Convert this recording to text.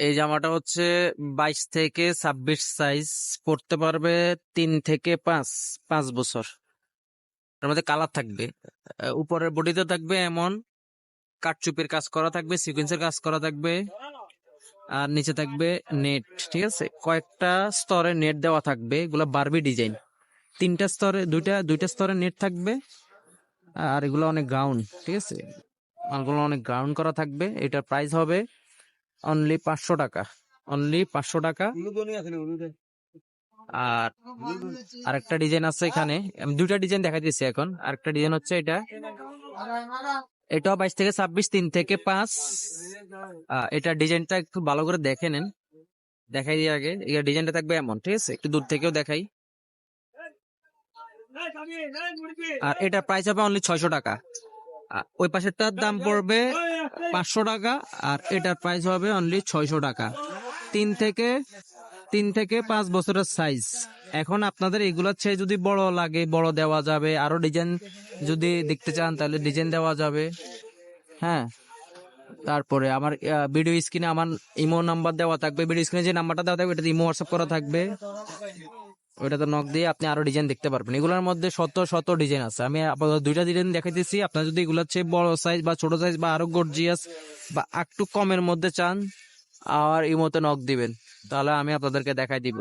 এই জামাটা হচ্ছে 22 থেকে 26 সাইজ, পড়তে পারবে 3 থেকে 5 বছর। এর মধ্যে কালার থাকবে, উপরের বডিতে থাকবে এমন কাটচুপির কাজ করা থাকবে, সিকোয়েন্সের কাজ করা থাকবে, আর নিচে থাকবে নেট। ঠিক আছে, কয়েকটা স্তরে নেট দেওয়া থাকবে, এগুলো বারবি ডিজাইন। 3টা স্তরে দুইটা দুইটা স্তরে নেট থাকবে, আর এগুলো অনেক গ্রাউন্ড। ঠিক আছে, মালগুলো অনেক গ্রাউন্ড করা থাকবে। এটার প্রাইস হবে অনলি 500 টাকা, অনলি 500 টাকা। আর আরেকটা ডিজাইন আছে এখানে, আমি দুইটা ডিজাইন দেখা দিচ্ছি এখন। আরেকটা ডিজাইন হচ্ছে এটা, এটাও 22 থেকে 26, 3 থেকে 5। এটা ডিজাইনটা একটু ভালো করে দেখে নেন, দেখাই দিয়ে আগে। এই ডিজাইনটা থাকবে এমন, ঠিক আছে, একটু দূর থেকেও দেখাই। আর এটার প্রাইস হবে অনলি 600 টাকা। ওই পাশেরটার দাম পড়বে 500 টাকা, আর এটার প্রাইস হবে অনলি 600 টাকা। 3 থেকে 5 বছরের সাইজ। এখন আপনাদের এগুলোর চেয়ে যদি বড় লাগে, বড় দেওয়া যাবে। আরো ডিজাইন যদি দেখতে চান তাহলে ডিজাইন দেওয়া যাবে। হ্যাঁ, তারপরে আমার ভিডিও স্ক্রিনে আমার ইমো নাম্বার দেওয়া থাকবে। ভিডিও স্ক্রিনে যে নাম্বারটা দেওয়া থাকবে এটা ইমো হোয়াটসঅ্যাপ করা থাকবে, ওইটাতে নক দিয়ে আপনি আরো ডিজাইন দেখতে পারবেন। এগুলোর মধ্যে শত শত ডিজাইন আছে, আমি আপাতত দুইটা ডিজাইন দেখাইতেছি। আপনার যদি এগুলোর চেয়ে বড় সাইজ বা ছোট সাইজ বা আরো গর্জিয়াস বা একটু কমের মধ্যে চান, আর ইমোতে নক দিবেন, তাহলে আমি আপনাদেরকে দেখাই দিব।